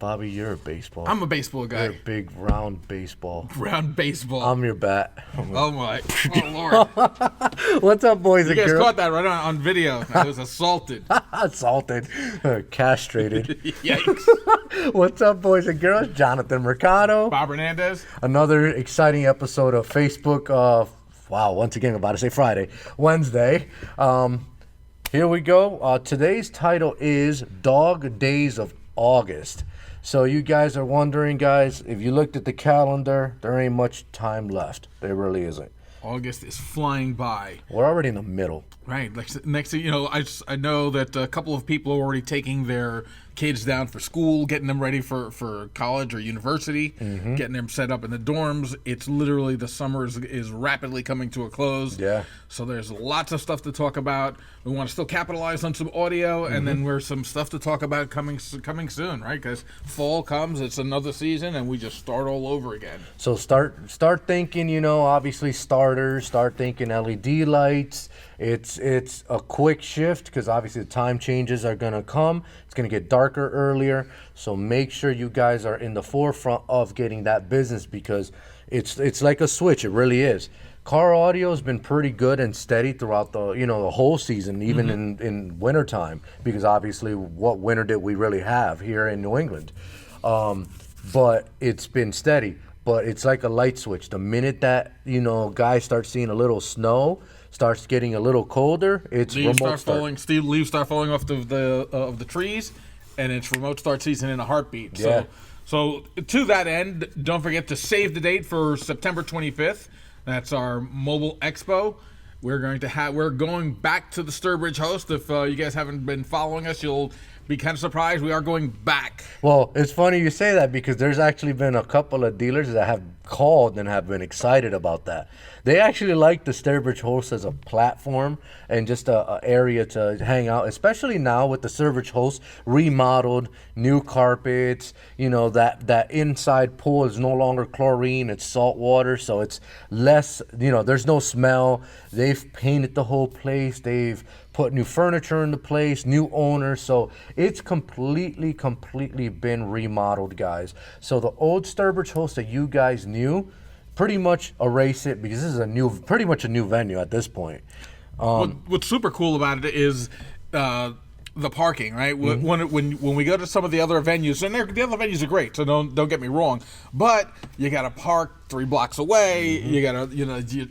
Bobby, you're a baseball. I'm a baseball guy. You're a big, round baseball. Round baseball. I'm your bat. Oh, my. Oh, Lord. What's up, boys and girls? You guys caught that right on video. I was assaulted. Assaulted. Castrated. Yikes. What's up, boys and girls? Jonathan Mercado. Bob Hernandez. Another exciting episode of Facebook. Wow, once again, I'm about to say Friday. Wednesday. Here we go. Today's title is Dog Days of August. So you guys are wondering, guys, if you looked at the calendar, there ain't much time left. There really isn't. August is flying by. We're already in the middle. Right. Next thing you know, I know that a couple of people are already taking their kids down for school, getting them ready for college or university, getting them set up in the dorms. It's literally the summer is rapidly coming to a close. Yeah. So there's lots of stuff to talk about. We want to still capitalize on some audio, and then there's some stuff to talk about coming soon, right? Because fall comes, it's another season, and we just start all over again. So start thinking, obviously starters, start thinking LED lights. It's a quick shift because obviously the time changes are going to come. It's going to get darker earlier. So make sure you guys are in the forefront of getting that business because it's like a switch. It really is. Car audio has been pretty good and steady throughout the whole season, even in wintertime, because obviously what winter did we really have here in New England? But it's been steady. But it's like a light switch. The minute that, guys start seeing a little snow, starts getting a little colder, it's leaves remote start. Leaves start falling off of the trees, and it's remote start season in a heartbeat. Yeah. So to that end, don't forget to save the date for September 25th. That's our mobile expo. We're going back to the Sturbridge host. If you guys haven't been following us, you'll be kind of surprised. We are going back. Well, it's funny you say that because there's actually been a couple of dealers that have called and have been excited about that. They actually like the Sturbridge host as a platform and just a area to hang out, especially now with the Sturbridge host remodeled, new carpets. That inside pool is no longer chlorine, it's salt water, so it's less, there's no smell. They've painted the whole place. They've put new furniture into place, new owners, so it's completely been remodeled, guys. So the old Sturbridge host that you guys knew, pretty much erase it because this is pretty much a new venue at this point. What's super cool about it is the parking, right? When we go to some of the other venues, and the other venues are great, so don't get me wrong, but you got to park 3 blocks away. You got to,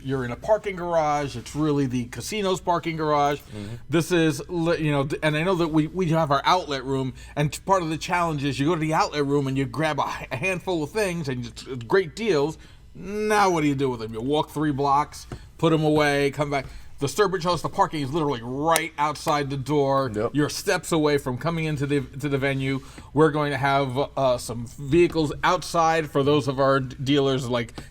you're in a parking garage. It's really the casino's parking garage. This is, and I know that we have our outlet room, and part of the challenge is you go to the outlet room and you grab a handful of things and it's great deals. Now what do you do with them? You walk 3 blocks, put them away, come back. The Sturbridge host, the parking is literally right outside the door. Yep. You're steps away from coming into the venue. We're going to have some vehicles outside for those of our dealers,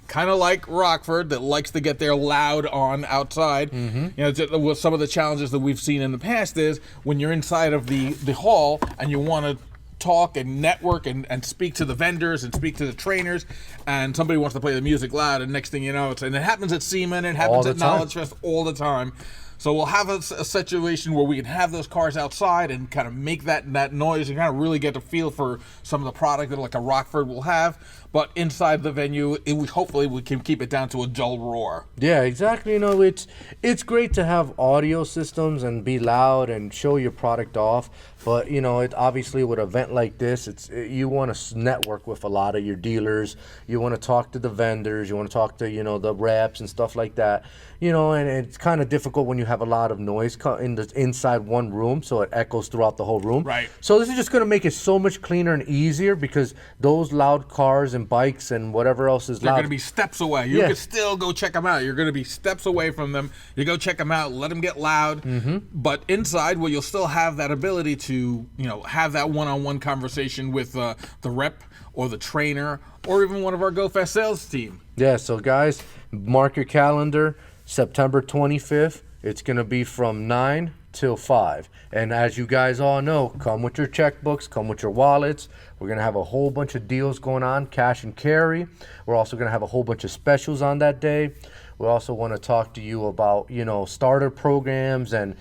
kind of like Rockford, that likes to get their loud on outside. Some of the challenges that we've seen in the past is when you're inside of the hall and you want to talk and network and speak to the vendors and speak to the trainers, and somebody wants to play the music loud, and next thing you know, and it happens at Seaman, it happens at Knowledge Fest all the time. So we'll have a situation where we can have those cars outside and kind of make that noise and kind of really get a feel for some of the product that like a Rockford will have. But inside the venue, hopefully we can keep it down to a dull roar. Yeah, exactly. It's great to have audio systems and be loud and show your product off. But, it obviously with an event like this, you want to network with a lot of your dealers. You want to talk to the vendors. You want to talk to, the reps and stuff like that. And it's kind of difficult when you have a lot of noise inside one room, so it echoes throughout the whole room. Right. So this is just going to make it so much cleaner and easier because those loud cars and bikes and whatever else is They're loud. going to be steps away. You can still go check them out. You're going to be steps away from them. You go check them out, let them get loud. But inside, you'll still have that ability to, have that one-on-one conversation with the rep or the trainer or even one of our GoFest sales team. Yeah, so guys, mark your calendar. September 25th, it's going to be from 9 till 5. And as you guys all know, come with your checkbooks, come with your wallets. We're going to have a whole bunch of deals going on, cash and carry. We're also going to have a whole bunch of specials on that day. We also want to talk to you about, starter programs and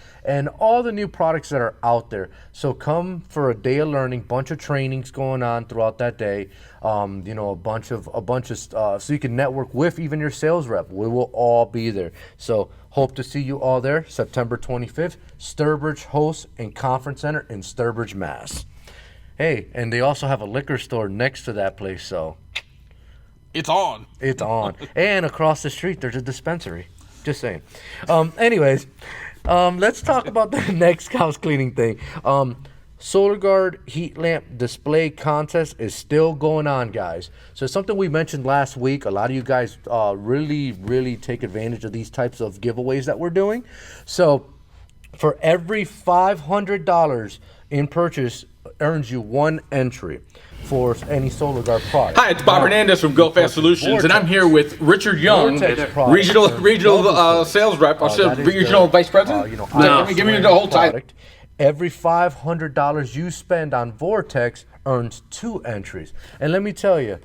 all the new products that are out there. So come for a day of learning, bunch of trainings going on throughout that day. A bunch of so you can network with even your sales rep. We will all be there. So hope to see you all there, September 25th, Sturbridge Host and Conference Center in Sturbridge, Mass. Hey, and they also have a liquor store next to that place, so it's on. It's on. And across the street, there's a dispensary. Just saying. Anyways, let's talk about the next house cleaning thing. Solar Guard heat lamp display contest is still going on, guys. So something we mentioned last week. A lot of you guys really take advantage of these types of giveaways that we're doing. So for every $500 in purchase earns you one entry for any Solar Guard product. Hi, it's Bob Hernandez from Go Fast Solutions, and I'm here with Richard Young, regional sales rep, regional vice president. Give me the whole title. Every $500 you spend on Vortex earns 2 entries. And let me tell you,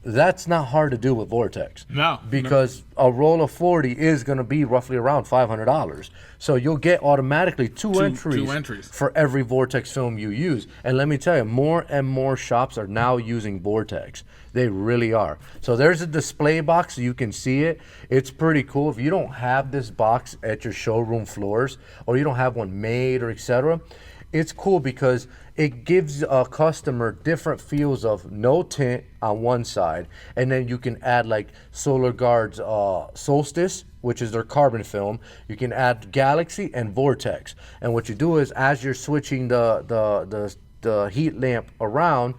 that's not hard to do with Vortex. No. Because a roll of 40 is going to be roughly around $500. So you'll get automatically two entries for every Vortex film you use. And let me tell you, more and more shops are now using Vortex. They really are. So there's a display box so you can see it. It's pretty cool. If you don't have this box at your showroom floors or you don't have one made or etc., it's cool because it gives a customer different feels of no tint on one side, and then you can add like Solar Guard's Solstice, which is their carbon film. You can add Galaxy and Vortex, and what you do is as you're switching the heat lamp around,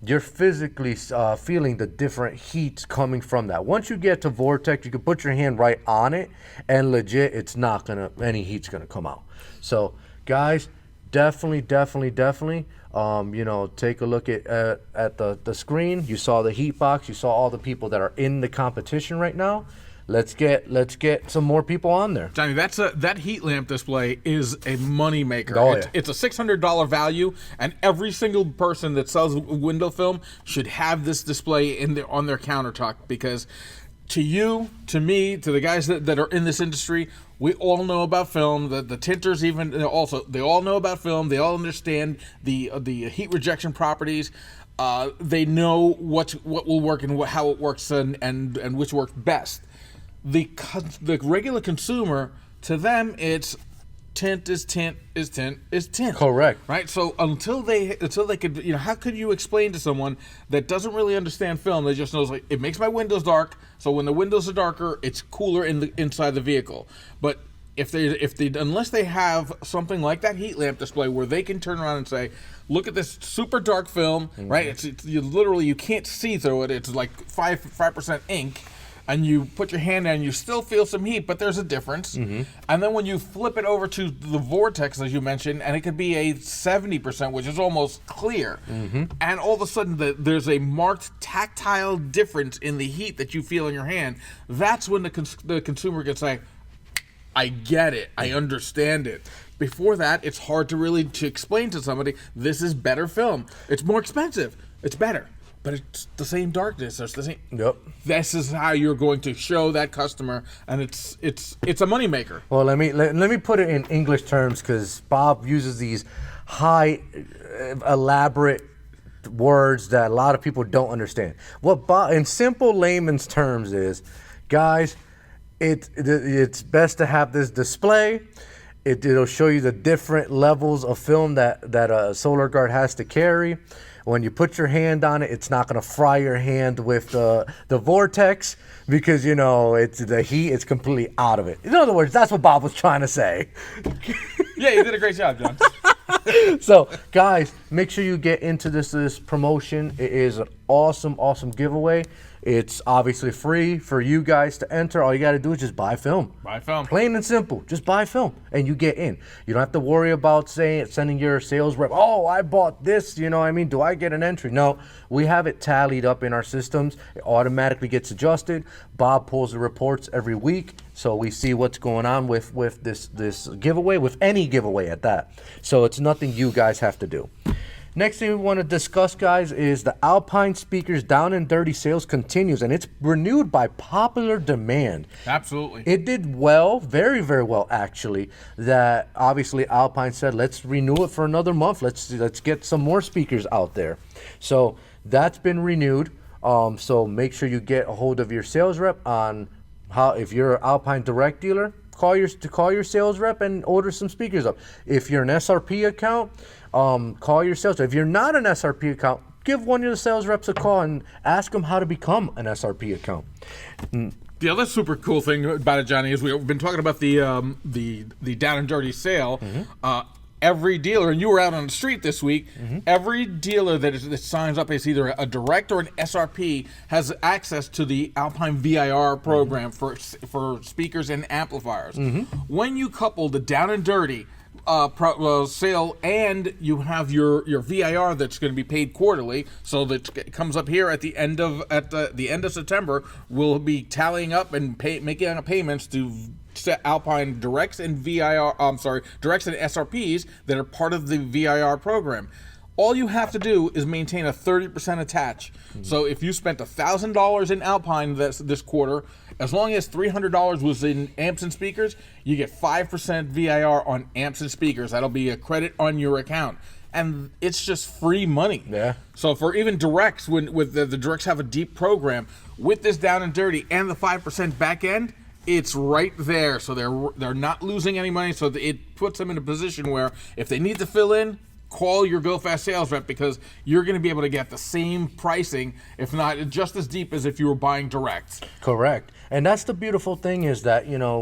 you're physically feeling the different heats coming from that. Once you get to Vortex, you can put your hand right on it, and legit, it's not gonna any heat's gonna come out. So, guys. Definitely. Take a look at the screen. You saw the heat box. You saw all the people that are in the competition right now. Let's get some more people on there. Johnny, that heat lamp display is a money maker. Oh, it's a $600 value, and every single person that sells window film should have this display on their countertop because. To you, to me, to the guys that are in this industry, we all know about film. The tinters they all know about film. They all understand the heat rejection properties. They know what will work and how it works and which works best. The regular consumer, to them, it's tint is tint is tint is tint. Correct. Right? So until they could, how could you explain to someone that doesn't really understand film, that just knows like it makes my windows dark, so when the windows are darker, it's cooler inside the vehicle. But if they unless they have something like that heat lamp display where they can turn around and say, look at this super dark film, right? It's you can't see through it. It's like 5% ink. And you put your hand in, you still feel some heat, but there's a difference. And then when you flip it over to the Vortex, as you mentioned, and it could be a 70%, which is almost clear, and all of a sudden there's a marked tactile difference in the heat that you feel in your hand, that's when the consumer can say, I get it, I understand it. Before that, it's hard to explain to somebody, this is better film. It's more expensive, it's better. But it's the same darkness. It's the same. Yep. This is how you're going to show that customer, and it's a moneymaker. Well, let me put it in English terms because Bob uses these high, elaborate words that a lot of people don't understand. What Bob, in simple layman's terms, is, guys, it's best to have this display. It'll show you the different levels of film that a Solar Guard has to carry. When you put your hand on it, it's not going to fry your hand with the Vortex because, it's the heat. It's completely out of it. In other words, that's what Bob was trying to say. Yeah, you did a great job, John. So, guys, make sure you get into this promotion. It is an awesome giveaway. It's obviously free for you guys to enter. All you got to do is just buy film. Buy film. Plain and simple. Just buy film, and you get in. You don't have to worry about sending your sales rep, oh, I bought this, do I get an entry? No, we have it tallied up in our systems. It automatically gets adjusted. Bob pulls the reports every week, so we see what's going on with this giveaway, with any giveaway at that. So it's nothing you guys have to do. Next thing we want to discuss, guys, is the Alpine speakers Down and Dirty sales continues, and it's renewed by popular demand. Absolutely. It did well, very, very well, actually. That obviously Alpine said, let's renew it for another month. Let's get some more speakers out there. So that's been renewed. So make sure you get a hold of your sales rep on how, if you're an Alpine direct dealer, call your sales rep and order some speakers up. If you're an SRP account, call your sales rep. If you're not an SRP account, give one of the sales reps a call and ask them how to become an SRP account. The other super cool thing about it, Johnny, is we've been talking about the Down and Dirty sale. Every dealer, and you were out on the street this week, every dealer that signs up as either a direct or an SRP has access to the Alpine VIR program for speakers and amplifiers. When you couple the Down and Dirty sale and you have your VIR that's going to be paid quarterly, so that it comes up here at the end of September, we'll be tallying up and making payments to Alpine directs and directs and SRPs that are part of the VIR program. All you have to do is maintain a 30% attach. So if you spent $1,000 in Alpine this quarter, as long as $300 was in amps and speakers, you get 5% VIR on amps and speakers. That'll be a credit on your account. And it's just free money. Yeah. So for even directs, when the directs have a deep program, with this Down and Dirty and the 5% back end, it's right there. So they're not losing any money. So it puts them in a position where if they need to fill in, call your Go Fast sales rep, because you're going to be able to get the same pricing, if not just as deep as if you were buying direct. Correct. And that's the beautiful thing, is that, you know,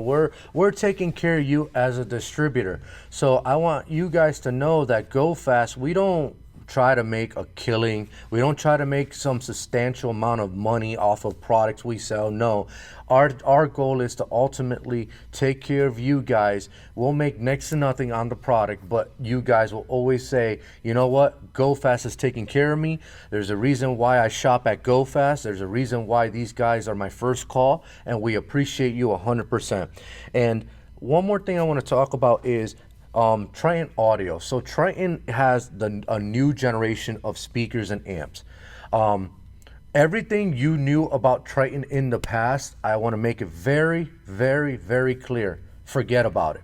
we're taking care of you as a distributor. So I want you guys to know that Go Fast, we don't try to make a killing. We don't try to make some substantial amount of money off of products we sell. No, our goal is to ultimately take care of you guys. We'll make next to nothing on the product, but you guys will always say, you know what, Go Fast is taking care of me. There's a reason why I shop at Go Fast. There's a reason why these guys are my first call, and we appreciate you 100%. And one more thing I want to talk about is Triton Audio. So Triton has a new generation of speakers and amps. Everything you knew about Triton in the past, I want to make it very, very, very clear. Forget about it.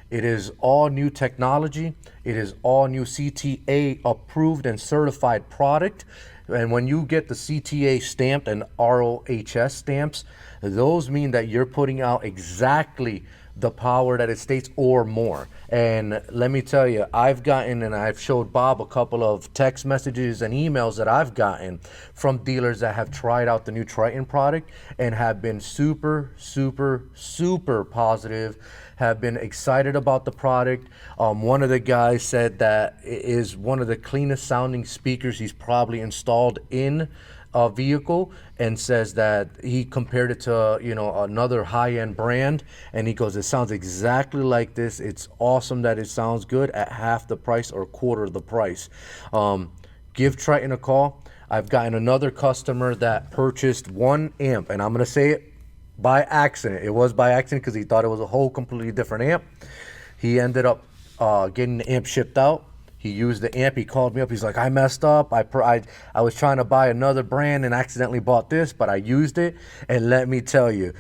It is all new technology. It is all new CTA approved and certified product. And when you get the CTA stamped and ROHS stamps, those mean that you're putting out exactly the power that it states or more. And let me tell you, I've gotten, and I've showed Bob a couple of text messages and emails that I've gotten from dealers that have tried out the new Triton product and have been super, super, super positive, have been excited about the product. One of the guys said that it is one of the cleanest sounding speakers he's probably installed in a vehicle, and says that he compared it to, you know, another high-end brand, and he goes, it sounds exactly like this. It's awesome that it sounds good at half the price or quarter the price. Give Triton a call. I've gotten another customer that purchased one amp, and I'm gonna say it by accident. It was by accident because he thought it was a whole completely different amp. He ended up getting the amp shipped out. He used the amp. He called me up. He's like, I messed up. I was trying to buy another brand and accidentally bought this, but I used it. And let me tell you,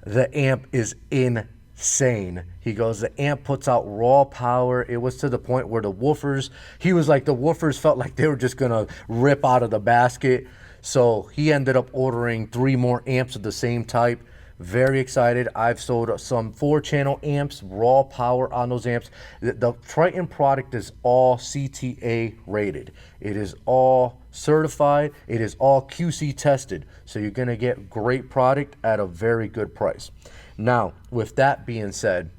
the amp is insane. He goes, the amp puts out raw power. It was to the point where the woofers, he was like, the woofers felt like they were just going to rip out of the basket. So he ended up ordering 3 more amps of the same type. Very excited. I've sold some 4-channel amps, raw power on those amps. The Triton product is all CTA rated. It is all certified. It is all QC tested. So you're going to get great product at a very good price. Now, with that being said,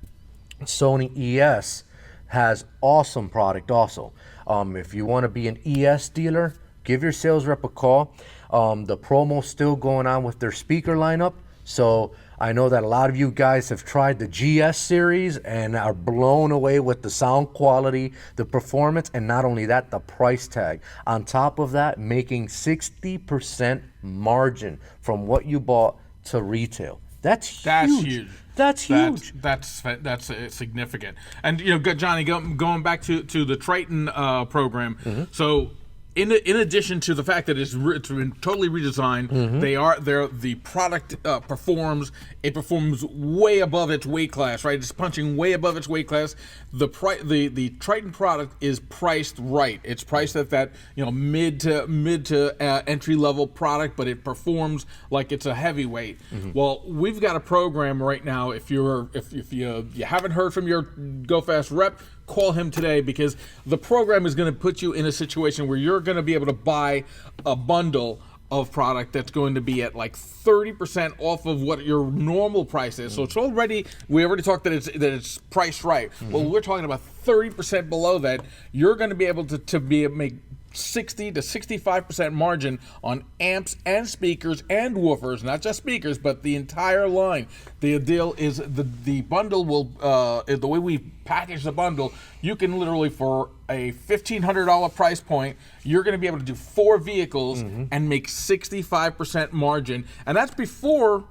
Sony ES has awesome product also. If you want to be an ES dealer, give your sales rep a call. The promo's still going on with their speaker lineup. So I know that a lot of you guys have tried the GS series and are blown away with the sound quality, the performance, and not only that, the price tag. On top of that, making 60% margin from what you bought to retail. That's huge. That's huge. That's significant. And Johnny, going back to the Triton program. Mm-hmm. So in addition to the fact that it's been totally redesigned, Mm-hmm. the product performs way above its weight class. Right, it's punching way above its weight class. The Triton product is priced right. It's priced at that mid to entry level product, but it performs like it's a heavyweight. Mm-hmm. Well, we've got a program right now. If you haven't heard from your Go Fast rep, call him today, because the program is going to put you in a situation where you're going to be able to buy a bundle of product that's going to be at like 30% off of what your normal price is. So it's we already talked that it's priced right. Well, we're talking about 30% below that. You're going to be able to make 60 to 65% margin on amps and speakers and woofers, not just speakers, but the entire line. The deal is the bundle will, the way we package the bundle, you can literally, for a $1,500 price point, you're going to be able to do 4 vehicles and make 65% margin. And that's before.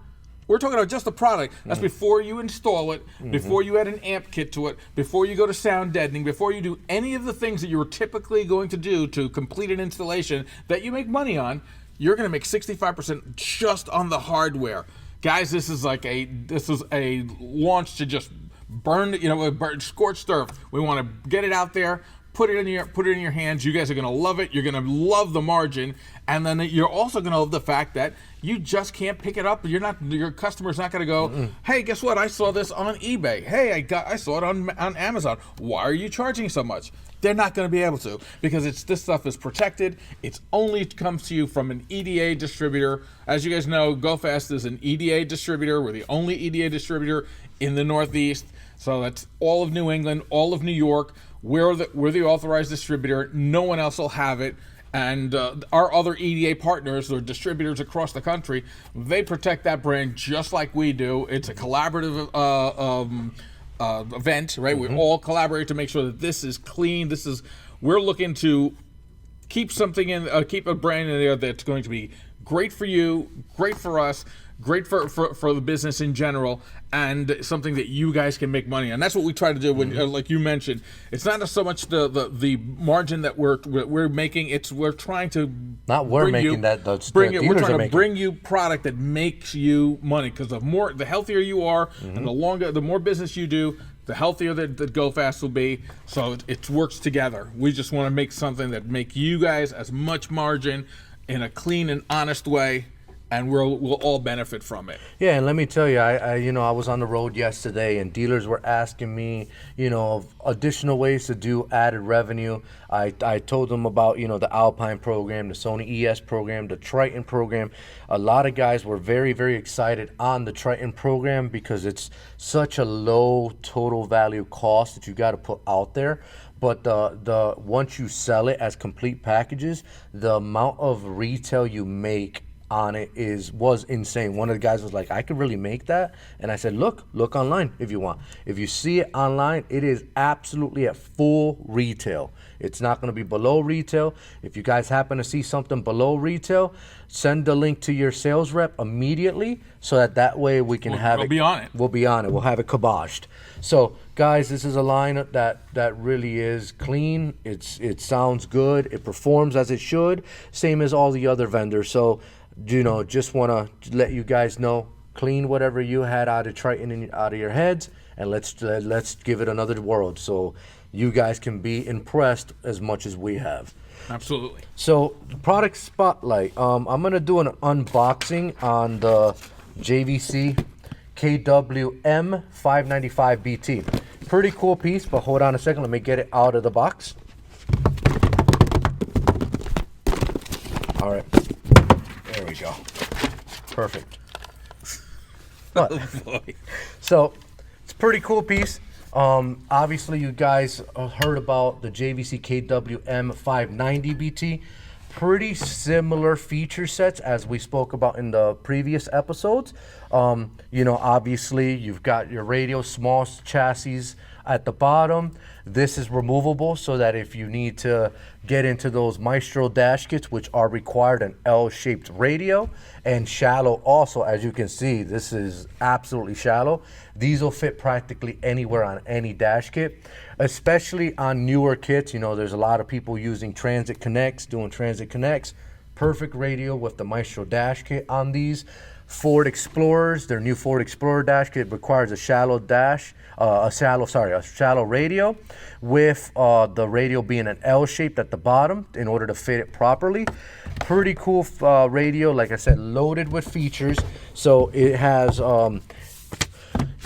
We're talking about just the product. That's before you install it, before you add an amp kit to it, before you go to sound deadening, before you do any of the things that you were typically going to do to complete an installation that you make money on. You're going to make 65% just on the hardware. Guys, this is a launch to just burn scorched earth. We want to get it out there. Put it in your hands. You guys are gonna love it. You're gonna love the margin, and then you're also gonna love the fact that you just can't pick it up. Your customer's not gonna go, hey, guess what? I saw this on eBay. Hey, I saw it on Amazon. Why are you charging so much? They're not gonna be able to, because this stuff is protected. It's only comes to you from an EDA distributor. As you guys know, Go Fast is an EDA distributor. We're the only EDA distributor in the Northeast. So that's all of New England, all of New York. We're the authorized distributor. No one else will have it. And our other EDA partners, or distributors across the country, they protect that brand just like we do. It's a collaborative event, right? We all collaborate to make sure that this is clean. We're looking to keep keep a brand in there that's going to be great for you, great for us, great for the business in general, and something that you guys can make money on. That's what we try to do. When, like you mentioned, it's not so much the margin that we're making. We're trying to bring you product that makes you money. Because the healthier you are, and the more business you do, the healthier that Go Fast will be. So it works together. We just want to make something that make you guys as much margin in a clean and honest way, and we'll all benefit from it. Yeah, and let me tell you, I was on the road yesterday, and dealers were asking me, of additional ways to do added revenue. I told them about, the Alpine program, the Sony ES program, the Triton program. A lot of guys were very, very excited on the Triton program because it's such a low total value cost that you got to put out there. But the once you sell it as complete packages, the amount of retail you make on it was insane. One of the guys was like, I could really make that. And I said, look online if you want. If you see it online, it is absolutely at full retail. It's not going to be below retail. If you guys happen to see something below retail, send the link to your sales rep immediately, so that way we can have it. We'll be on it. We'll be on it. We'll have it kiboshed. So guys, this is a line that really is clean. It sounds good. It performs as it should. Same as all the other vendors. So just want to let you guys know, clean whatever you had out of Triton and out of your heads, and let's give it another whirl so you guys can be impressed as much as we have. Absolutely. So the product spotlight. I'm gonna do an unboxing on the JVC KWM 595 BT. Pretty cool piece, but hold on a second. Let me get it out of the box. All right. There we go. Perfect. But, Oh boy. so it's a pretty cool piece. Obviously, you guys heard about the JVC KWM 590 BT. Pretty similar feature sets as we spoke about in the previous episodes. Obviously, you've got your radio, small chassis At the bottom, this is removable so that if you need to get into those Maestro dash kits, which are required an L-shaped radio and shallow also, as you can see, this is absolutely shallow. These will fit practically anywhere on any dash kit, especially on newer kits. You know, there's a lot of people using Transit Connects, doing Transit Connects. Perfect radio with the Maestro dash kit on these. Ford Explorers, their new Ford Explorer dash kit requires a shallow radio with the radio being an L shaped at the bottom in order to fit it properly. Pretty cool radio, like I said, loaded with features. So it has, go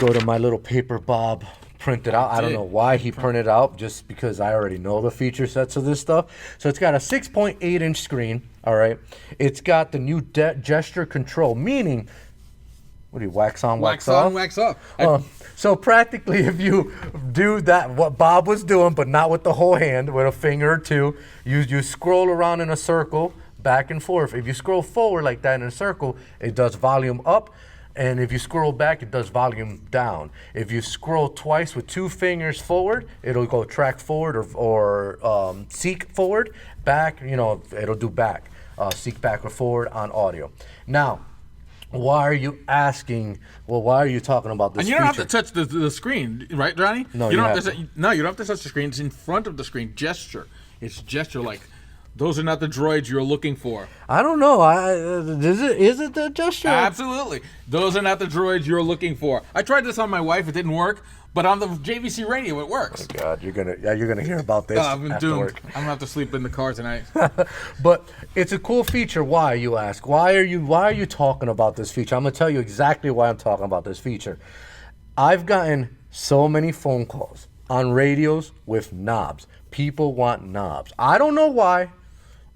to my little paper Bob printed out. I don't know why he printed out, just because I already know the feature sets of this stuff. So it's got a 6.8-inch screen. All right, it's got the new gesture control, meaning, what do you wax on, wax off? Wax off. So practically, if you do that, what Bob was doing, but not with the whole hand, with a finger or two, you scroll around in a circle, back and forth. If you scroll forward like that in a circle, it does volume up. And if you scroll back, it does volume down. If you scroll twice with 2 fingers forward, it'll go track forward or seek forward. Back, you know, it'll do back. Seek back or forward on audio. Now, why are you asking? Well, why are you talking about this? And you don't feature? have to touch the screen, right, Johnny? No, you don't have to. No, you don't have to touch the screen. It's in front of the screen. Gesture. It's gesture like. Those are not the droids you're looking for. I don't know. Is it the gesture? Absolutely. Those are not the droids you're looking for. I tried this on my wife. It didn't work. But on the JVC radio, it works. Oh God, you're gonna hear about this. I'm after doomed. work. I'm gonna have to sleep in the car tonight. But it's a cool feature. Why, you ask? Why are you talking about this feature? I'm gonna tell you exactly why I'm talking about this feature. I've gotten so many phone calls on radios with knobs. People want knobs. I don't know why.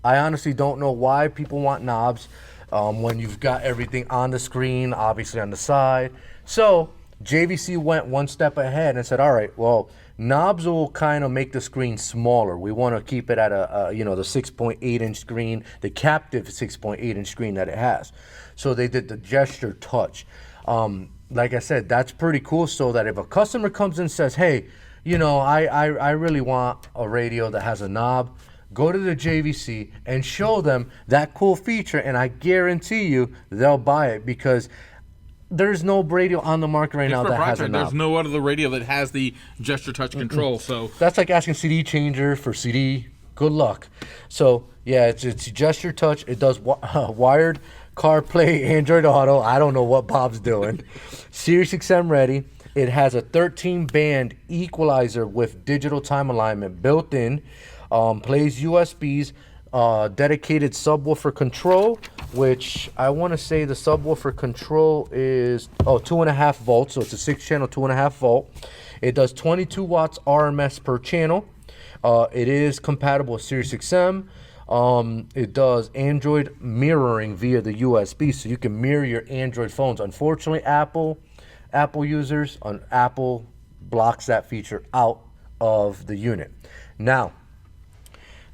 I honestly don't know why people want knobs when you've got everything on the screen, obviously on the side. So JVC went one step ahead and said, all right, well, knobs will kind of make the screen smaller. We want to keep it at the 6.8-inch screen, the captive 6.8-inch screen that it has. So they did the gesture touch. Like I said, that's pretty cool, so that if a customer comes in and says, hey, you know, I really want a radio that has a knob, go to the JVC and show them that cool feature, and I guarantee you they'll buy it, because there's no radio on the market right now that has a knob. There's no other radio that has the gesture touch control. So that's like asking CD changer for CD. Good luck. So yeah, it's gesture touch. It does wired CarPlay, Android Auto. I don't know what Bob's doing. Sirius XM ready. It has a 13-band equalizer with digital time alignment built in. Plays USBs, dedicated subwoofer control, which I want to say the subwoofer control is 2.5 volts, so it's a 6-channel 2.5 volt. It does 22 watts RMS per channel. It is compatible with Sirius XM. It does Android mirroring via the USB, so you can mirror your Android phones. Unfortunately, Apple users on Apple blocks that feature out of the unit. Now,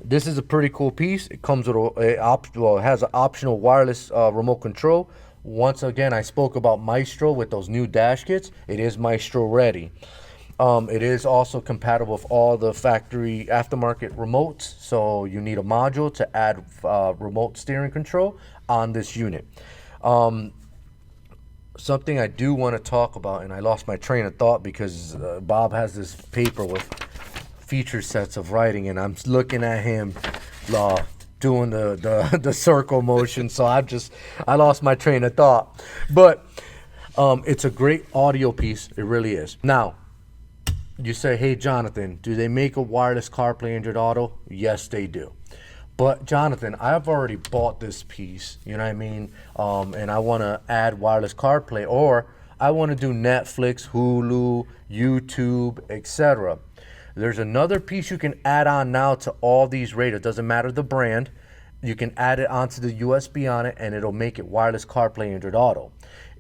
this is a pretty cool piece. It comes with it has an optional wireless remote control. Once again, I spoke about Maestro with those new dash kits. It is Maestro ready. It is also compatible with all the factory aftermarket remotes. So you need a module to add remote steering control on this unit. Something I do want to talk about, and I lost my train of thought because Bob has this paper with feature sets of writing, and I'm looking at him doing the circle motion, so I lost my train of thought. But it's a great audio piece. It really is. Now, you say, hey Jonathan, do they make a wireless CarPlay Android Auto? Yes, they do. But Jonathan, I've already bought this piece, you know what I mean? And I want to add wireless CarPlay, or I want to do Netflix, Hulu, YouTube, etc. There's another piece you can add on now to all these radios. Doesn't matter the brand. You can add it onto the USB on it, and it'll make it wireless CarPlay Android Auto.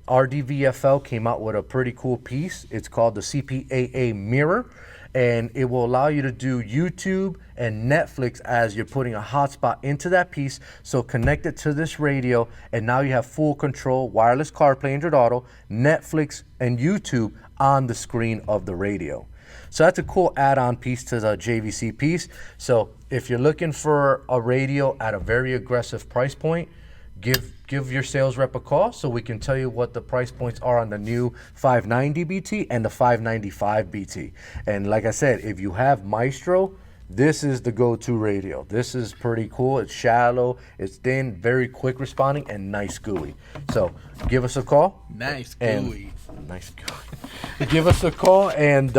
RDVFL came out with a pretty cool piece. It's called the CPAA Mirror, and it will allow you to do YouTube and Netflix as you're putting a hotspot into that piece. So connect it to this radio, and now you have full control, wireless CarPlay Android Auto, Netflix, and YouTube on the screen of the radio. So that's a cool add-on piece to the JVC piece. So if you're looking for a radio at a very aggressive price point, give your sales rep a call so we can tell you what the price points are on the new 590 BT and the 595 BT. And like I said, if you have Maestro, this is the go-to radio. This is pretty cool. It's shallow, it's thin, very quick responding, and nice gooey. So give us a call. Nice gooey. Nice gooey. Give us a call and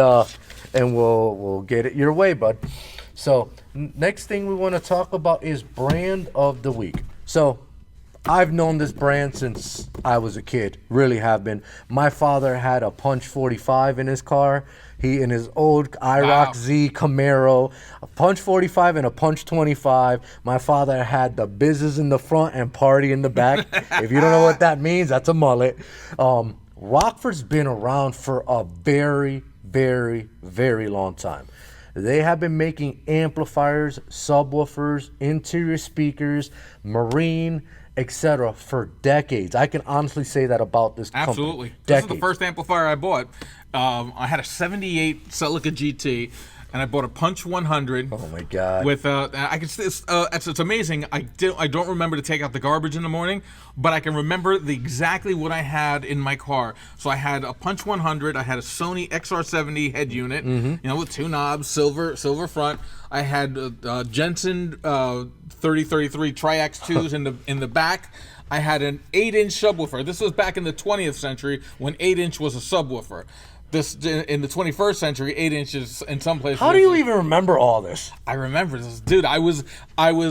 we'll get it your way, bud. So next thing we want to talk about is brand of the week. So I've known this brand since I was a kid, really have been. My father had a Punch 45 in his car. He, in his old IROC Z Camaro, a Punch 45 and a Punch 25. My father had the business in the front and party in the back. If you don't know what that means, that's a mullet. Rockford's been around for a very, very, very long time. They have been making amplifiers, subwoofers, interior speakers, marine, etc. for decades. I can honestly say that about this company. Absolutely. This is the first amplifier I bought. I had a 78 Celica GT, and I bought a Punch 100. Oh my God! With I can it's amazing. I don't remember to take out the garbage in the morning, but I can remember exactly what I had in my car. So I had a Punch 100. I had a Sony XR70 head unit, with two knobs, silver front. I had Jensen 3033 Triax 2s in the back. I had an 8-inch subwoofer. This was back in the 20th century when 8-inch was a subwoofer. This in the 21st century, 8 inches in some places. How do you even remember all this? I remember this, dude. I was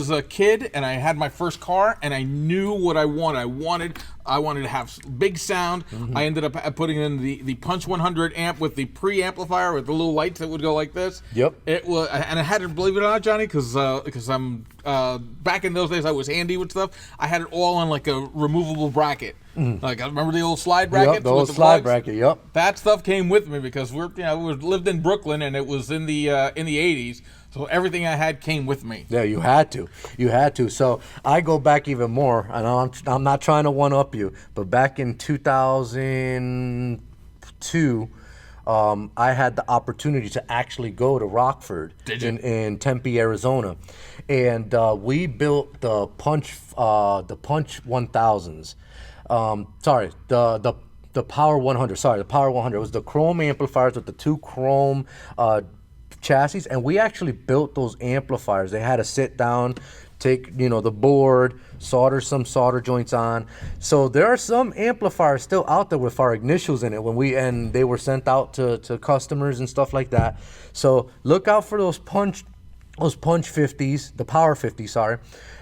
a kid and I had my first car and I knew what I wanted. I wanted to have big sound. I ended up putting in the Punch 100 amp with the preamplifier with the little lights that would go like this. Yep. It was, and I had to, believe it or not, Johnny, because I'm back in those days I was handy with stuff. I had it all on like a removable bracket. Like I remember the old slide brackets. Yep, the old slide bracket. Yep. That stuff came with me because we lived in Brooklyn and it was in the 80s. So everything I had came with me. Yeah, you had to. You had to. So I go back even more, and I'm not trying to one-up you, but back in 2002, I had the opportunity to actually go to Rockford in Tempe, Arizona, and we built the Punch 1000s. Sorry, the Power 100. Sorry, the Power 100. It was the chrome amplifiers with the two chrome chassis, and we actually built those amplifiers. They had to sit down, take the board, solder some solder joints on. So there are some amplifiers still out there with our initials in it and they were sent out to customers and stuff like that. So look out for those Punch 50s, the Power 50, sorry.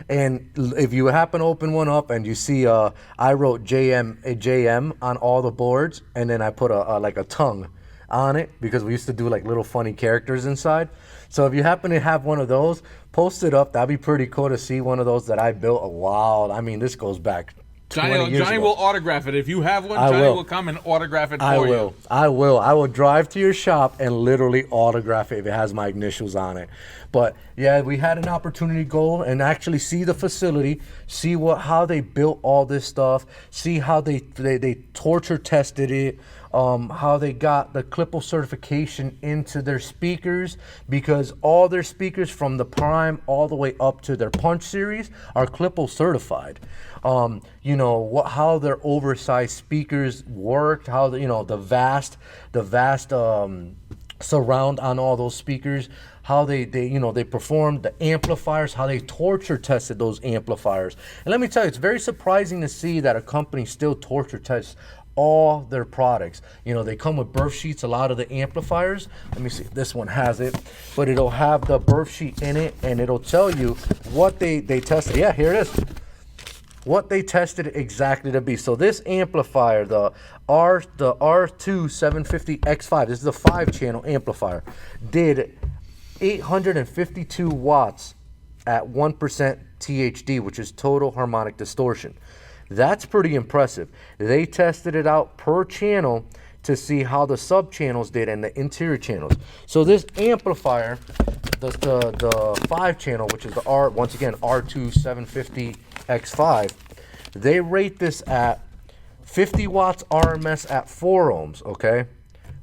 And if you happen to open one up and you see I wrote JM on all the boards, and then I put like a tongue on it because we used to do like little funny characters inside. So if you happen to have one of those, post it up. That'd be pretty cool to see one of those that I built. Wow, I mean, this goes back 20 years Johnny ago. will autograph it. If you have one, Johnny will come and autograph it for you. I will drive to your shop and literally autograph it if it has my initials on it. But yeah, we had an opportunity to go and actually see the facility, see how they built all this stuff, see how they torture tested it, how they got the Clipple certification into their speakers, because all their speakers from the Prime all the way up to their Punch series are Clipple certified. How their oversized speakers worked, how the vast surround on all those speakers, how they performed the amplifiers, how they torture tested those amplifiers. And let me tell you, it's very surprising to see that a company still torture tests all their products. They come with birth sheets, a lot of the amplifiers. Let me see if this one has it, but it'll have the birth sheet in it and it'll tell you what they tested. Yeah, here it is. What they tested exactly to be. So this amplifier, the R2 750X5, this is a 5-channel amplifier, did 852 watts at 1% THD, which is total harmonic distortion. That's pretty impressive. They tested it out per channel to see how the sub channels did and the interior channels. So this amplifier, the 5-channel, which is the R2 750X5, they rate this at 50 watts RMS at 4 ohms, okay?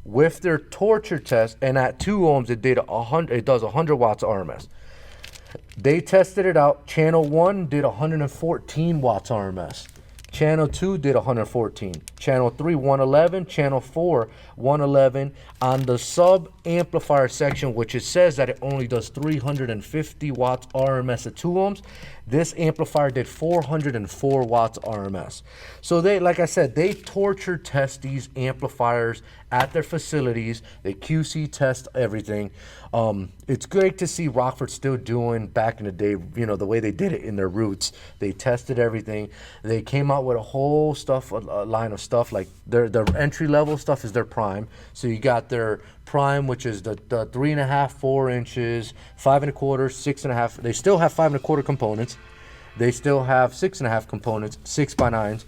with their torture test, and at 2 ohms it does 100 watts RMS. They tested it out. Channel 1 did 114 watts RMS. Channel 2 did 114. Channel 3, 111. Channel 4, 111. On the sub amplifier section, which it says that it only does 350 watts RMS at 2 ohms, this amplifier did 404 watts RMS. So they, like I said, they torture test these amplifiers at their facilities. They QC test everything. It's great to see Rockford still doing back in the day, you know, the way they did it in their roots. They tested everything. They came out with a whole stuff, a line of stuff, like their entry level stuff is their prime. So you got their prime, which is the 3.5, 4 inches, 5 1/4, 6.5. They still have 5 1/4 components. They still have 6.5 components, 6x9s.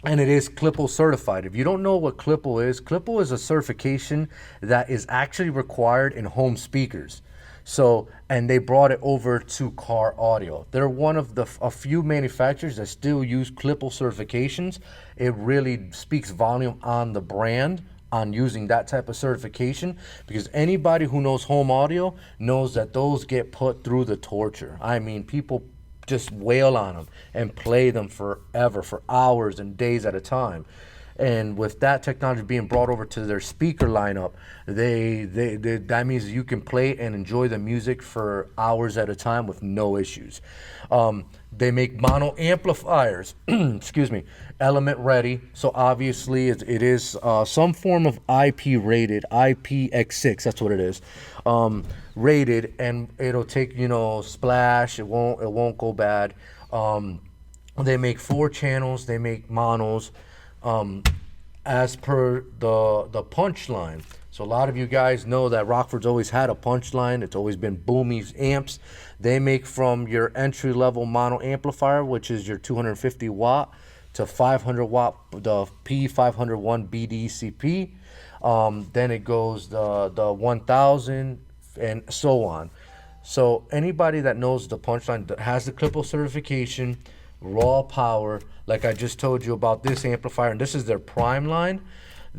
And it is Clipple certified. If you don't know what Clipple is a certification that is actually required in home speakers. So, and they brought it over to car audio. They're one of a few manufacturers that still use Clipple certifications. It really speaks volume on the brand on using that type of certification, because anybody who knows home audio knows that those get put through the torture. I mean, people just wail on them and play them forever, for hours and days at a time. And with that technology being brought over to their speaker lineup, that means you can play and enjoy the music for hours at a time with no issues. They make mono amplifiers, excuse me, element ready. So obviously it is some form of IP rated, IPX6, that's what it is. Rated, and it'll take, you know, splash, it won't go bad. They make 4 channels, they make monos, as per the punch line. So a lot of you guys know that Rockford's always had a punch line. It's always been Boomy amps. They make from your entry level mono amplifier, which is your 250 watt, to 500 watt, the P501 BDCP. Then it goes the 1000 and so on. So anybody that knows the punchline, that has the Clipple certification, raw power, like I just told you about this amplifier, and this is their prime line.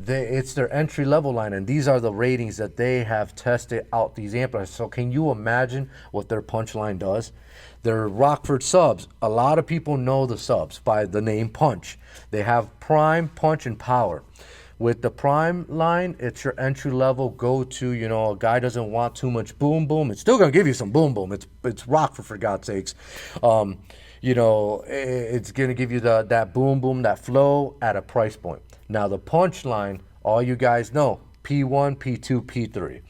It's their entry level line, and these are the ratings that they have tested out these amplifiers. So can you imagine what their punch line does? Their Rockford subs, a lot of people know the subs by the name Punch. They have prime, punch, and power. With the prime line, it's your entry level go-to. You know, a guy doesn't want too much boom boom. It's still gonna give you some boom boom. It's Rockford, for God's sakes. You know, it's gonna give you that boom boom, that flow at a price point. Now the punch line, all you guys know, P1, P2, P3.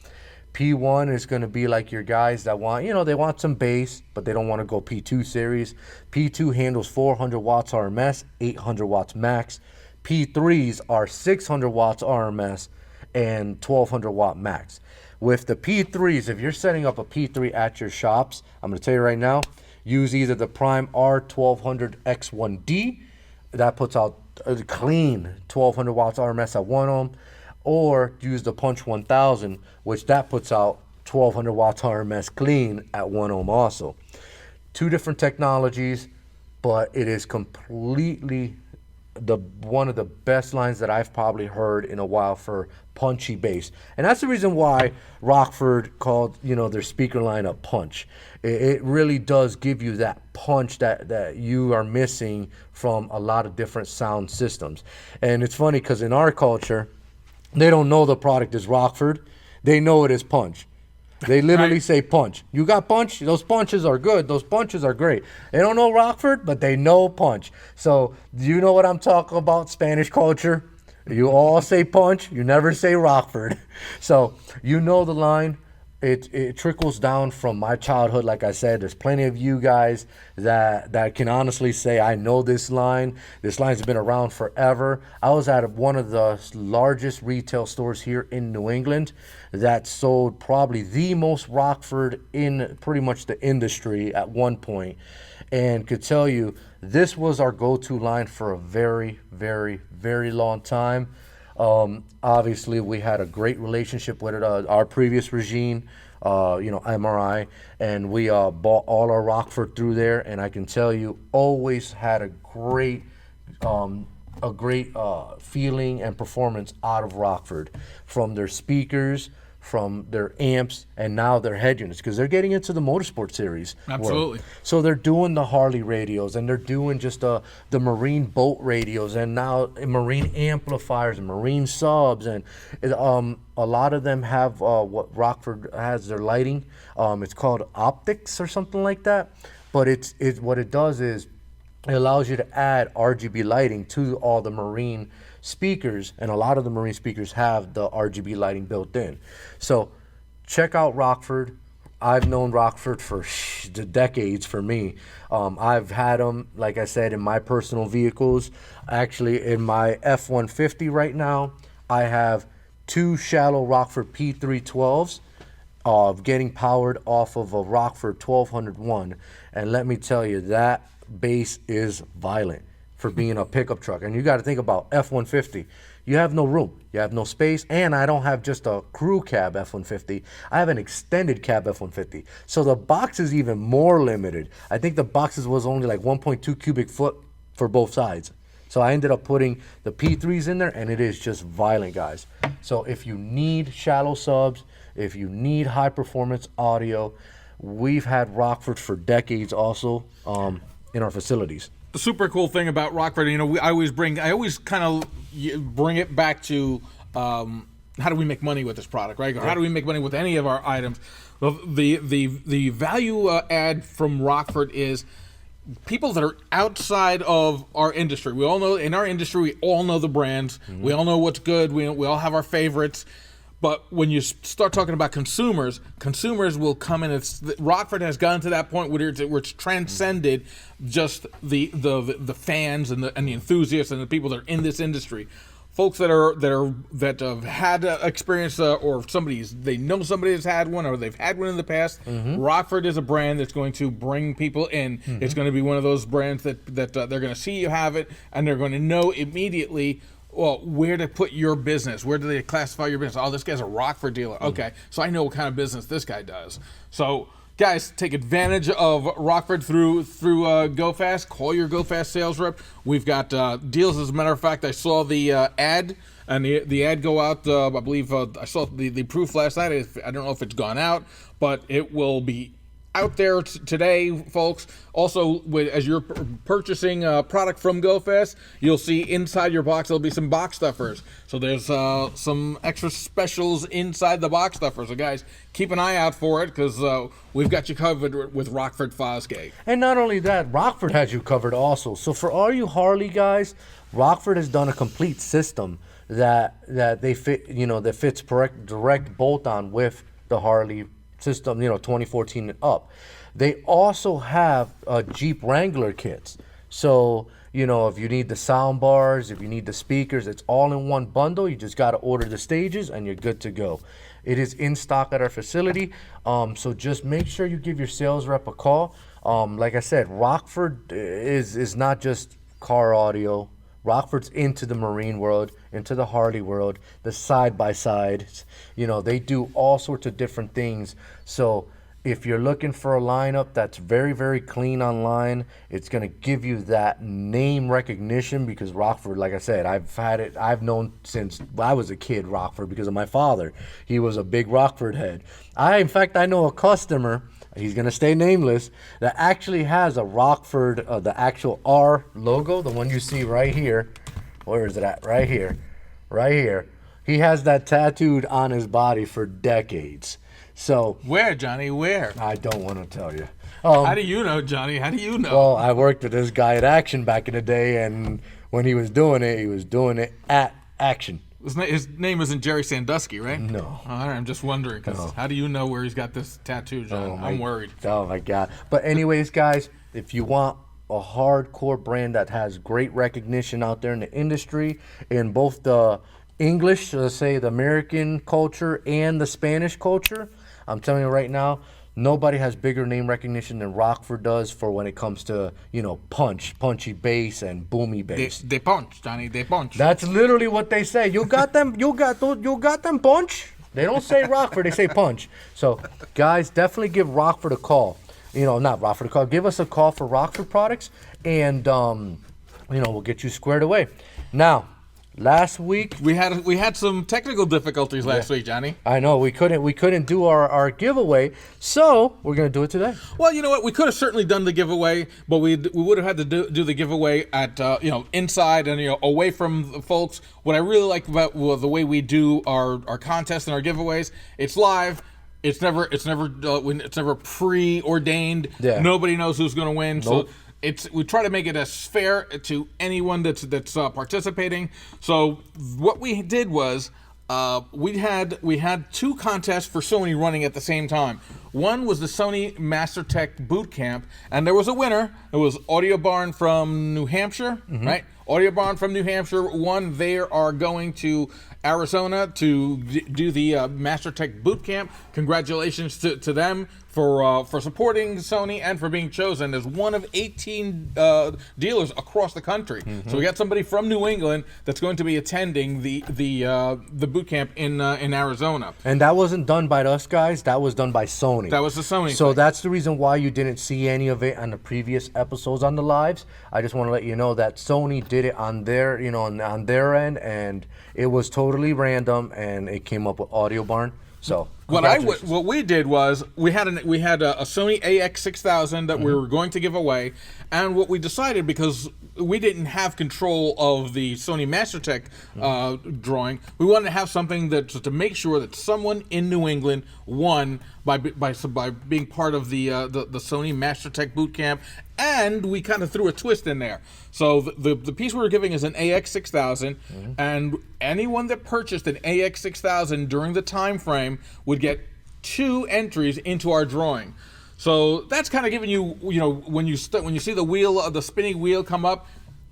P1 is going to be like your guys that want, you know, they want some bass, but they don't want to go P2 series. P2 handles 400 watts RMS, 800 watts max. P3s are 600 watts RMS and 1200 watt max. With the P3s, if you're setting up a P3 at your shops, I'm going to tell you right now, use either the Prime R1200X1D, that puts out a clean 1200 watts RMS at 1 ohm, or use the Punch 1000, which that puts out 1200 watts RMS clean at 1 ohm also. 2 different technologies, but it is completely one of the best lines that I've probably heard in a while for punchy bass. And that's the reason why Rockford called, you know, their speaker lineup Punch. It really does give you that punch that you are missing from a lot of different sound systems. And it's funny because in our culture, they don't know the product is Rockford. They know it is Punch. They literally say Punch. You got Punch? Those punches are good. Those punches are great. They don't know Rockford, but they know Punch. So you know what I'm talking about, Spanish culture? You all say Punch. You never say Rockford. So you know the line. It trickles down from my childhood. Like I said, there's plenty of you guys that can honestly say, I know this line. This line's been around forever. I was at one of the largest retail stores here in New England that sold probably the most Rockford in pretty much the industry at one point, and could tell you this was our go-to line for a very, very, very long time. Obviously, we had a great relationship with our previous regime, you know, MRI, and we bought all our Rockford through there. And I can tell you, always had a great a great feeling and performance out of Rockford, from their speakers, from their amps, and now their head units, because they're getting into the Motorsports series world. Absolutely. So they're doing the Harley radios, and they're doing just the marine boat radios, and now marine amplifiers and marine subs, and a lot of them have what Rockford has their lighting. It's called optics or something like that. But it's what it does is it allows you to add RGB lighting to all the marine speakers, and a lot of the marine speakers have the RGB lighting built in. So check out Rockford. I've known Rockford for decades for me. I've had them, like I said, in my personal vehicles. Actually, in my F-150 right now, I have 2 shallow Rockford P312s getting powered off of a Rockford 1201. And let me tell you, that bass is violent for being a pickup truck. And you got to think about F-150. You have no room. You have no space. And I don't have just a crew cab F-150. I have an extended cab F-150. So the box is even more limited. I think the boxes was only like 1.2 cubic foot for both sides. So I ended up putting the P3s in there, and it is just violent, guys. So if you need shallow subs, if you need high performance audio, we've had Rockford for decades also in our facilities. The super cool thing about Rockford, I always kind of bring it back to how do we make money with this product, right? Or how do we make money with any of our items? Well, the value add from Rockford is people that are outside of our industry. We all know in our industry, we all know the brands. Mm-hmm. We all know what's good. We all have our favorites. But when you start talking about consumers will come in. Rockford has gotten to that point where it's transcended just the fans and the enthusiasts and the people that are in this industry. Folks that have had experience or they know somebody that's had one or they've had one in the past. Mm-hmm. Rockford is a brand that's going to bring people in. Mm-hmm. It's going to be one of those brands that they're going to see you have it, and they're going to know immediately, well, where to put your business. Where do they classify your business? Oh, this guy's a Rockford dealer. Okay, so I know what kind of business this guy does. So, guys, take advantage of Rockford through GoFast. Call your GoFast sales rep. We've got deals. As a matter of fact, I saw the ad, and the ad go out. I believe I saw the proof last night. I don't know if it's gone out, but it will be out there today, folks. Also, as you're purchasing a product from GoFest, you'll see inside your box there'll be some box stuffers. So there's some extra specials inside the box stuffer. So guys, keep an eye out for it, because we've got you covered with Rockford Fosgate. And not only that, Rockford has you covered also. So for all you Harley guys, Rockford has done a complete system that they fit, that fits direct bolt-on with the Harley system, 2014 and up. They also have Jeep Wrangler kits. So, if you need the sound bars, if you need the speakers, it's all in one bundle. You just got to order the stages and you're good to go. It is in stock at our facility. So just make sure you give your sales rep a call. Like I said, Rockford is not just car audio. Rockford's into the marine world, into the Harley world, the side-by-sides. They do all sorts of different things. So if you're looking for a lineup that's very, very clean online, it's going to give you that name recognition, because Rockford, like I said, I've known since I was a kid Rockford because of my father. He was a big Rockford head. In fact, I know a customer, he's going to stay nameless, that actually has a Rockford, the actual R logo, the one you see right here. Where is it at? Right here. Right here. He has that tattooed on his body for decades. So where, Johnny? Where? I don't want to tell you. How do you know, Johnny? How do you know? Well, I worked with this guy at Action back in the day, and when he was doing it at Action. His name isn't Jerry Sandusky, right? No. All right, I'm just wondering, because how do you know where he's got this tattoo, John? I'm worried. Oh, my God. But anyways, guys, if you want a hardcore brand that has great recognition out there in the industry, in both the English, let's say the American culture, and the Spanish culture, I'm telling you right now, nobody has bigger name recognition than Rockford does for when it comes to, punchy bass and boomy bass. They punch, Johnny. They punch. That's literally what they say. You got them punch. They don't say Rockford. They say punch. So, guys, definitely give Rockford a call. Not Rockford a call. Give us a call for Rockford products, and we'll get you squared away. Now, last week We had some technical difficulties last week, Johnny. I know we couldn't do our giveaway, so we're gonna do it today. Well, you know what? We could have certainly done the giveaway, but we would have had to do the giveaway at inside and away from the folks. What I really like about the way we do our contests and our giveaways, it's live. It's never preordained. Yeah. Nobody knows who's going to win. Nope. So we try to make it as fair to anyone that's participating. So what we did was we had two contests for Sony running at the same time. One was the Sony MasterTech Boot Camp, and there was a winner. It was Audio Barn from New Hampshire, right? Audio Barn from New Hampshire won. They are going to Arizona to do the MasterTech Boot Camp. Congratulations to them for supporting Sony and for being chosen as one of 18 dealers across the country. So we got somebody from New England that's going to be attending the boot camp in Arizona. And that wasn't done by us guys. That was done by Sony. That was the Sony. So thing. that's the reason why you didn't see any of it on the previous episodes on the lives. I just want to let you know that Sony did it on their, on their end, and it was totally random, and it came up with Audio Barn. So what we did was we had a Sony AX6000 that we were going to give away, and what we decided, because we didn't have control of the Sony MasterTech drawing, we wanted to have something to make sure that someone in New England won by being part of the Sony MasterTech Boot Camp, and we kind of threw a twist in there. So the piece we were giving is an AX6000, and anyone that purchased an AX6000 during the time frame would get 2 entries into our drawing. So that's kind of giving you, when you see the spinning wheel come up,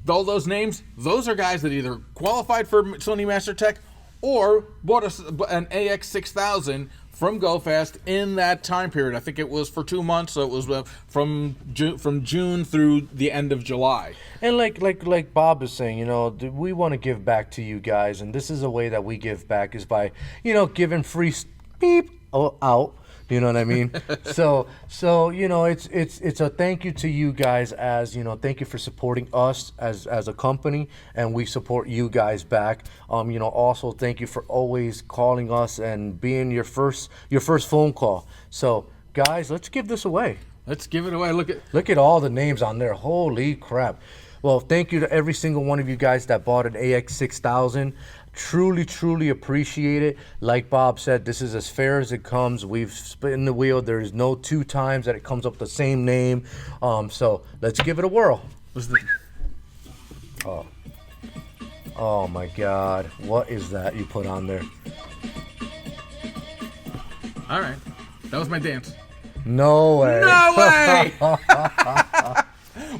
all those names, those are guys that either qualified for Sony MasterTech or bought an AX6000 from GoFast in that time period. I think it was for 2 months, so it was from June through the end of July. And like Bob is saying, we want to give back to you guys, and this is a way that we give back is by, giving free beep out. You know what I mean? so it's a thank you to you guys, as thank you for supporting us as a company, and we support you guys back. Also thank you for always calling us and being your first phone call. So guys, let's give this away. Let's give it away. Look at all the names on there. Holy crap. Well, thank you to every single one of you guys that bought an AX6000. Truly appreciate it. Like Bob said, this is as fair as it comes. We've spin the wheel. There's no 2 times that it comes up with the same name. So let's give it a whirl. Oh my God. What is that you put on there? All right. That was my dance. No way. No way!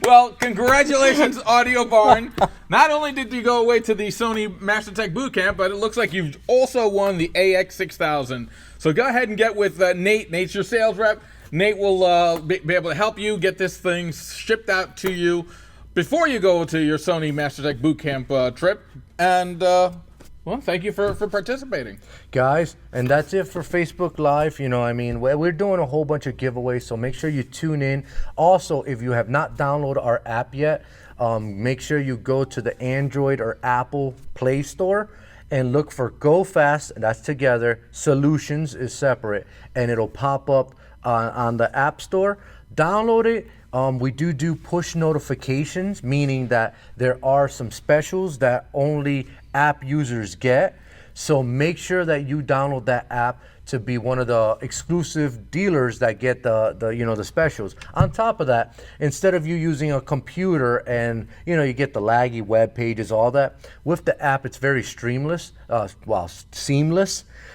Well, congratulations, Audio Barn. Not only did you go away to the Sony MasterTech Boot Camp, but it looks like you've also won the AX6000. So go ahead and get with Nate. Nate's your sales rep. Nate will be able to help you get this thing shipped out to you before you go to your Sony MasterTech Boot Camp trip. And, well, thank you for participating. Guys, and that's it for Facebook Live. We're doing a whole bunch of giveaways, so make sure you tune in. Also, if you have not downloaded our app yet, make sure you go to the Android or Apple Play Store and look for Go Fast, that's together, Solutions is separate, and it'll pop up on the App Store. Download it. We do push notifications, meaning that there are some specials that only app users get. So make sure that you download that app to be one of the exclusive dealers that get the specials. On top of that, instead of you using a computer and you get the laggy web pages, all that, with the app it's very seamless.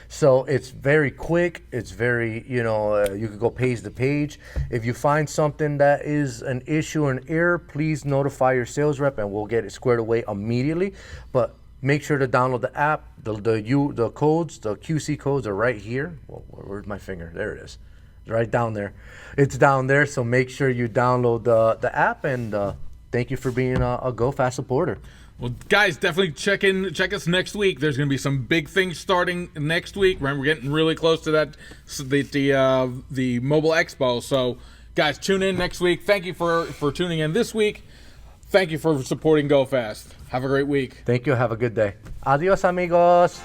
So it's very quick. It's very, you can go page to page. If you find something that is an issue or an error, please notify your sales rep and we'll get it squared away immediately. But make sure to download the app. The codes, the QC codes are right here. Well, where's my finger? There it is. It's right down there. It's down there. So make sure you download the app, and thank you for being a GoFast supporter. Well, guys, definitely check us next week. There's going to be some big things starting next week. Remember, we're getting really close to that, the Mobile Expo. So, guys, tune in next week. Thank you for tuning in this week. Thank you for supporting Go Fast. Have a great week. Thank you. Have a good day. Adios, amigos.